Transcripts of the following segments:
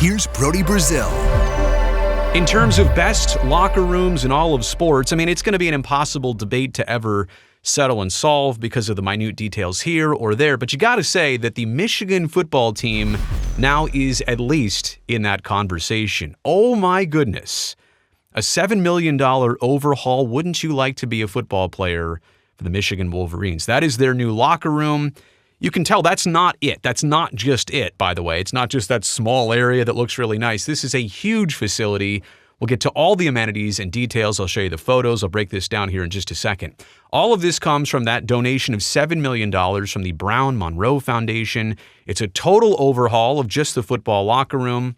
here's Brody Brazil. In terms of best locker rooms in all of sports, I mean, it's going to be an impossible debate to ever settle and solve because of the minute details here or there. But you got to say that the Michigan football team now is at least in that conversation. Oh my goodness. A $7 million overhaul. Wouldn't you like to be a football player for the Michigan Wolverines? That is their new locker room. You can tell that's not it. That's not just it, by the way. It's not just that small area that looks really nice. This is a huge facility. We'll get to all the amenities and details. I'll show you the photos. I'll break this down here in just a second. All of this comes from that donation of $7 million from the Brown Monroe Foundation. It's a total overhaul of just the football locker room.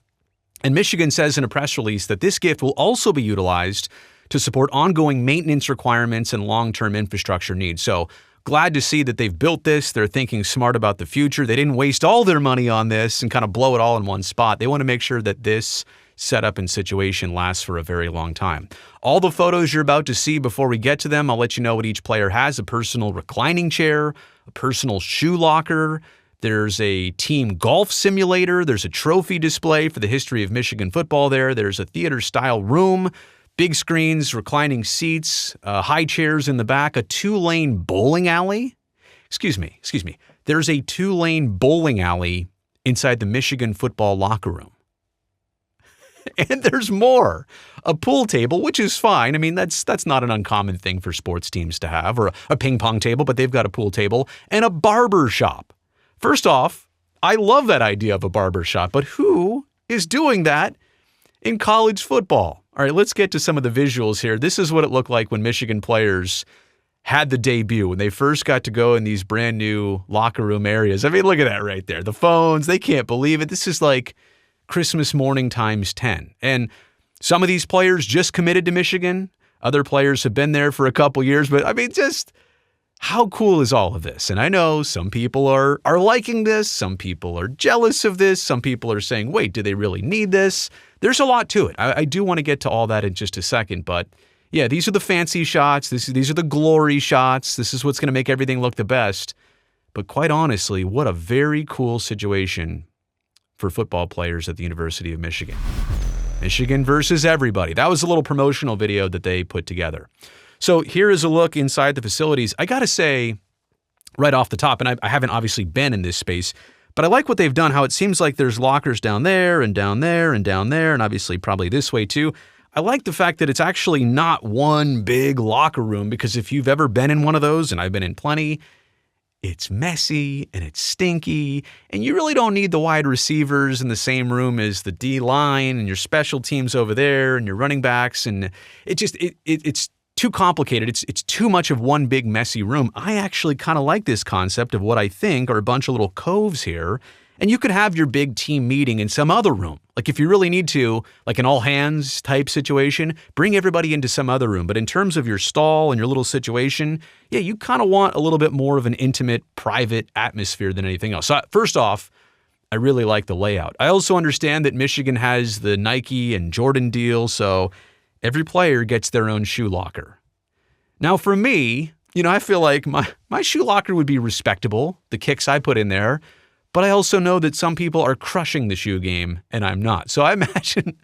And Michigan says in a press release that this gift will also be utilized to support ongoing maintenance requirements and long-term infrastructure needs. So glad to see that they've built this. They're thinking smart about the future. They didn't waste all their money on this and kind of blow it all in one spot. They want to make sure that this setup and situation lasts for a very long time. All the photos you're about to see before we get to them, I'll let you know what each player has. A personal reclining chair, a personal shoe locker. There's a team golf simulator. There's a trophy display for the history of Michigan football there. There's a theater-style room. Big screens, reclining seats, high chairs in the back, a 2-lane bowling alley. Excuse me. There's a 2-lane bowling alley inside the Michigan football locker room. And there's more. A pool table, which is fine. I mean, that's not an uncommon thing for sports teams to have, or a ping pong table, but they've got a pool table, and a barber shop. First off, I love that idea of a barber shop, but who is doing that in college football? All right, let's get to some of the visuals here. This is what it looked like when Michigan players had the debut, when they first got to go in these brand new locker room areas. I mean, look at that right there. The phones, they can't believe it. This is like Christmas morning times 10. And some of these players just committed to Michigan. Other players have been there for a couple years. But I mean, just how cool is all of this? And I know some people are liking this. Some people are jealous of this. Some people are saying, wait, do they really need this? There's a lot to it. I do want to get to all that in just a second. But yeah, these are the fancy shots. These are the glory shots. This is what's going to make everything look the best. But quite honestly, what a very cool situation for football players at the University of Michigan. Michigan versus everybody. That was a little promotional video that they put together. So here is a look inside the facilities. I got to say right off the top, and I haven't obviously been in this space, but I like what they've done, how it seems like there's lockers down there and down there and down there, and obviously probably this way too. I like the fact that it's actually not one big locker room, because if you've ever been in one of those, and I've been in plenty, it's messy and it's stinky, and you really don't need the wide receivers in the same room as the D-line and your special teams over there and your running backs, and it's too complicated. It's too much of one big messy room. I actually kind of like this concept of what I think are a bunch of little coves here, and you could have your big team meeting in some other room. Like if you really need to, like an all hands type situation, bring everybody into some other room. But in terms of your stall and your little situation, yeah, you kind of want a little bit more of an intimate, private atmosphere than anything else. So first off, I really like the layout. I also understand that Michigan has the Nike and Jordan deal, so every player gets their own shoe locker. Now for me, I feel like my shoe locker would be respectable, the kicks I put in there, but I also know that some people are crushing the shoe game and I'm not. So I imagine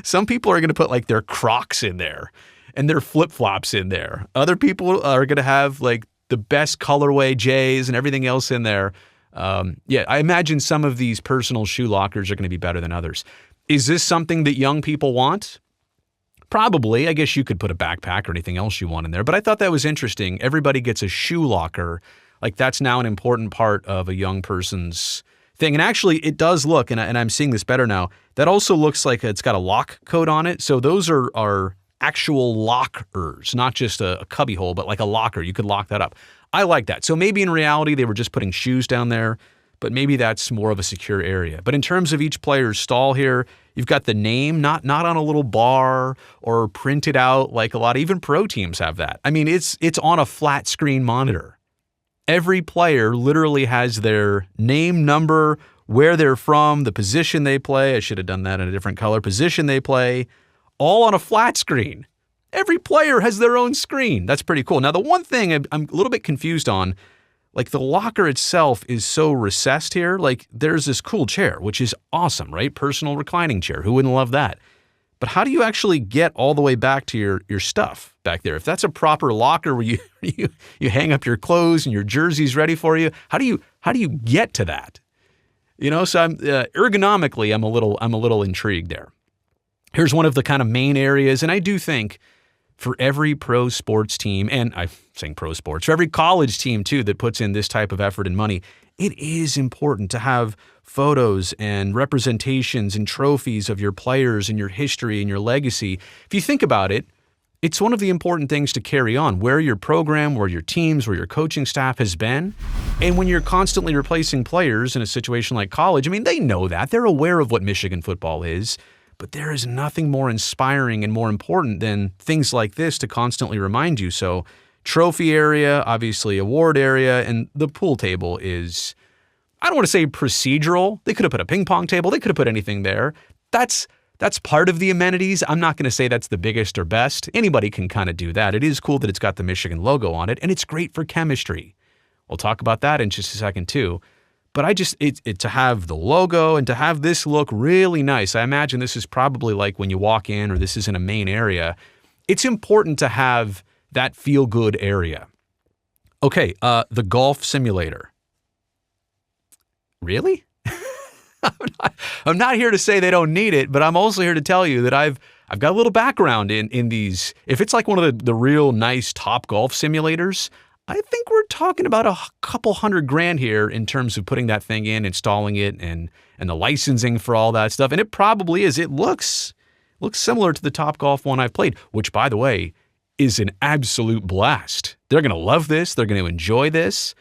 some people are going to put like their Crocs in there and their flip-flops in there. Other people are going to have like the best colorway J's and everything else in there. I imagine some of these personal shoe lockers are going to be better than others. Is this something that young people want? Probably. I guess you could put a backpack or anything else you want in there, but I thought that was interesting. Everybody gets a shoe locker. Like that's now an important part of a young person's thing. And actually it does look, and I'm seeing this better now, that also looks like it's got a lock code on it. So those are actual lockers, not just a cubby hole, but like a locker. You could lock that up. I like that. So maybe in reality they were just putting shoes down there, but maybe that's more of a secure area. But in terms of each player's stall here, you've got the name, not on a little bar or printed out like a lot of even pro teams have that. I mean, it's on a flat screen monitor. Every player literally has their name, number, where they're from, the position they play. I should have done that in a different color. Position they play, all on a flat screen. Every player has their own screen. That's pretty cool. Now, the one thing I'm a little bit confused on, Like the locker itself is so recessed here. Like there's this cool chair, which is awesome, right? Personal reclining chair. Who wouldn't love that? But how do you actually get all the way back to your stuff back there? If that's a proper locker where you hang up your clothes and your jersey's ready for you, how do you get to that? So I'm ergonomically, I'm a little intrigued there. Here's one of the kind of main areas, and I do think for every pro sports team, and I'm saying pro sports, for every college team too that puts in this type of effort and money, it is important to have photos and representations and trophies of your players and your history and your legacy. If you think about it, it's one of the important things to carry on, where your program, where your teams, where your coaching staff has been. And when you're constantly replacing players in a situation like college, I mean, they know that. They're aware of what Michigan football is. But there is nothing more inspiring and more important than things like this to constantly remind you. So trophy area, obviously award area, and the pool table is, I don't want to say procedural. They could have put a ping pong table. They could have put anything there. That's part of the amenities. I'm not going to say that's the biggest or best. Anybody can kind of do that. It is cool that it's got the Michigan logo on it, and it's great for chemistry. We'll talk about that in just a second too. But to have the logo and to have this look really nice, I imagine this is probably like when you walk in or this is in a main area. It's important to have that feel-good area. Okay, the golf simulator. Really? I'm not here to say they don't need it, but I'm also here to tell you that I've got a little background in these. If it's like one of the real nice top golf simulators, I think we're talking about a couple $100,000 here in terms of putting that thing in, installing it, and the licensing for all that stuff. And it probably is. It looks similar to the Topgolf one I've played, which, by the way, is an absolute blast. They're going to love this. They're going to enjoy this.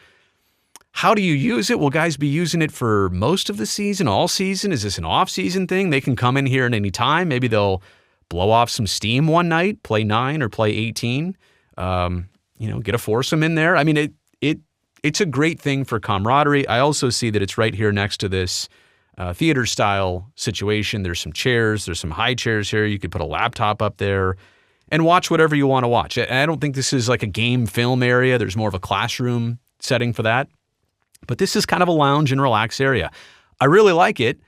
How do you use it? Will guys be using it for most of the season, all season? Is this an off-season thing? They can come in here at any time. Maybe they'll blow off some steam one night, play 9 or play 18. Get a foursome in there. I mean, it's a great thing for camaraderie. I also see that it's right here next to this theater-style situation. There's some chairs. There's some high chairs here. You could put a laptop up there and watch whatever you want to watch. I don't think this is like a game film area. There's more of a classroom setting for that. But this is kind of a lounge and relax area. I really like it.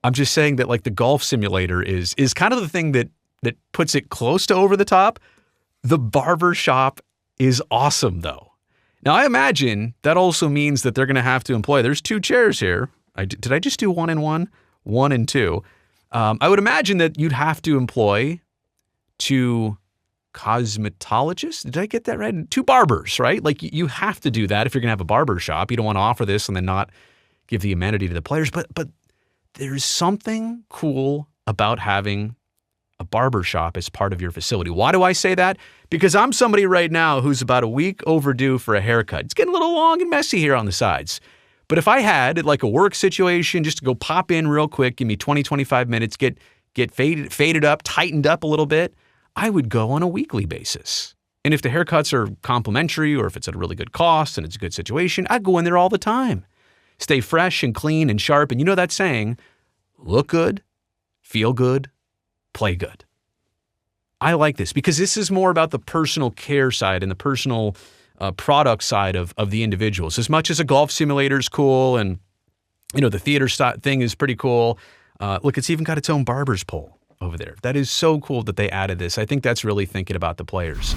I'm just saying that like the golf simulator is kind of the thing that puts it close to over the top. The Barber Shop is awesome, though. Now, I imagine that also means that they're going to have to employ, there's 2 chairs here. Did I just do 1 and 1? 1 and 2. I would imagine that you'd have to employ 2 cosmetologists. Did I get that right? 2 barbers, right? Like you have to do that if you're going to have a barber shop. You don't want to offer this and then not give the amenity to the players. But there's something cool about having a barber shop as part of your facility. Why do I say that? Because I'm somebody right now who's about a week overdue for a haircut. It's getting a little long and messy here on the sides. But if I had like a work situation, just to go pop in real quick, give me 20, 25 minutes, get faded up, tightened up a little bit, I would go on a weekly basis. And if the haircuts are complimentary or if it's at a really good cost and it's a good situation, I'd go in there all the time. Stay fresh and clean and sharp. And you know that saying, look good, feel good, play good. I like this because this is more about the personal care side and the personal product side of the individuals. As much as a golf simulator is cool and, the theater thing is pretty cool. Look, it's even got its own barber's pole over there. That is so cool that they added this. I think that's really thinking about the players.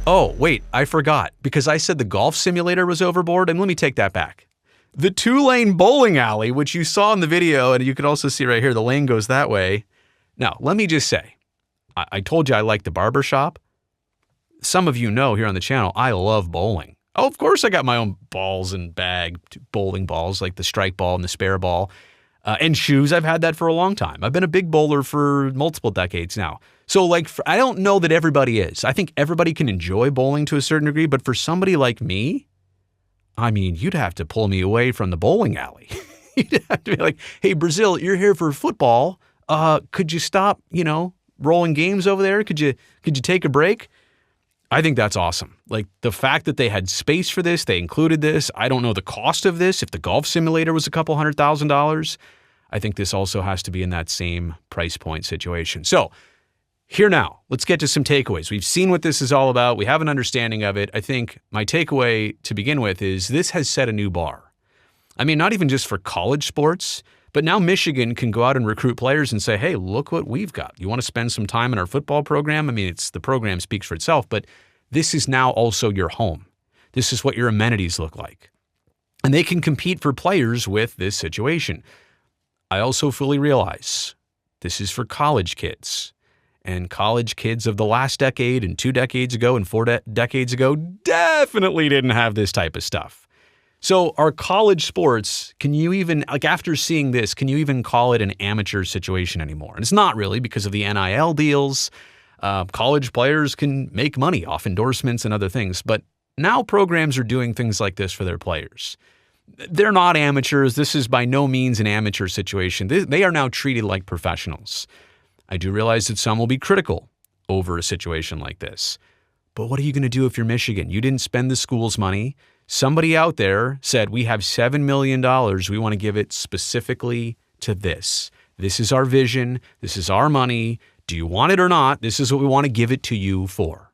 Oh, wait, I forgot because I said the golf simulator was overboard, and let me take that back. The 2-lane bowling alley, which you saw in the video, and you can also see right here, the lane goes that way. Now, let me just say, I told you I like the barber shop. Some of you know here on the channel, I love bowling. Oh, of course I got my own balls and bag, bowling balls, like the strike ball and the spare ball. And shoes, I've had that for a long time. I've been a big bowler for multiple decades now. So I don't know that everybody is. I think everybody can enjoy bowling to a certain degree, but for somebody like me, I mean, you'd have to pull me away from the bowling alley. You'd have to be like, hey, Brazil, you're here for football. Could you stop, rolling games over there? Could you take a break? I think that's awesome. Like the fact that they had space for this, they included this. I don't know the cost of this. If the golf simulator was a couple $100,000, I think this also has to be in that same price point situation. So Here now, let's get to some takeaways. We've seen what this is all about. We have an understanding of it. I think my takeaway to begin with is this has set a new bar. I mean, not even just for college sports, but now Michigan can go out and recruit players and say, hey, look what we've got. You want to spend some time in our football program? I mean, the program speaks for itself, but this is now also your home. This is what your amenities look like. And they can compete for players with this situation. I also fully realize this is for college kids. And college kids of the last decade and 2 decades ago and 4 decades ago definitely didn't have this type of stuff. So our college sports, can you even, like after seeing this, can you even call it an amateur situation anymore? And it's not really because of the NIL deals. College players can make money off endorsements and other things, but now programs are doing things like this for their players. They're not amateurs. This is by no means an amateur situation. They are now treated like professionals. I do realize that some will be critical over a situation like this. But what are you going to do if you're Michigan? You didn't spend the school's money. Somebody out there said, we have $7 million. We want to give it specifically to this. This is our vision. This is our money. Do you want it or not? This is what we want to give it to you for.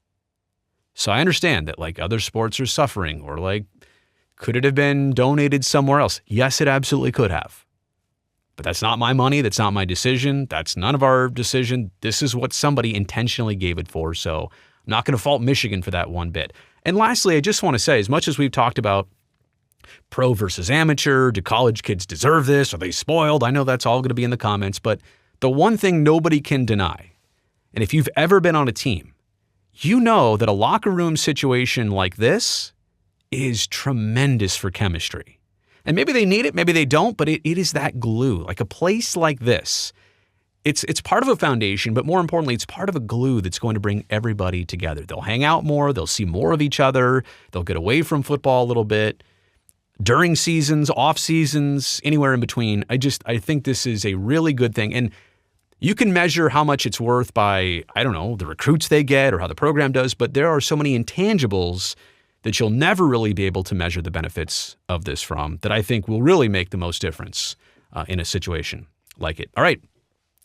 So I understand that like other sports are suffering or like, could it have been donated somewhere else? Yes, it absolutely could have. But that's not my money. That's not my decision. That's none of our decision. This is what somebody intentionally gave it for. So I'm not going to fault Michigan for that one bit. And lastly, I just want to say, as much as we've talked about pro versus amateur, do college kids deserve this? Are they spoiled? I know that's all going to be in the comments, but the one thing nobody can deny, and if you've ever been on a team, you know that a locker room situation like this is tremendous for chemistry. And maybe they need it, maybe they don't, but it is that glue. Like a place like this, it's part of a foundation, but more importantly, it's part of a glue that's going to bring everybody together. They'll hang out more, they'll see more of each other, they'll get away from football a little bit. During seasons, off seasons, anywhere in between, I think this is a really good thing. And you can measure how much it's worth by, I don't know, the recruits they get or how the program does, but there are so many intangibles that you'll never really be able to measure the benefits of this from that I think will really make the most difference in a situation like it. All right,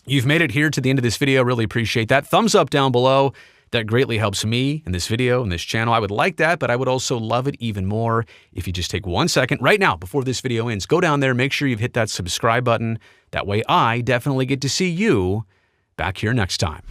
you've made it here to the end of this video. Really appreciate that. Thumbs up down below. That greatly helps me in this video and this channel. I would like that, but I would also love it even more if you just take 1 second right now before this video ends. Go down there, make sure you've hit that subscribe button. That way I definitely get to see you back here next time.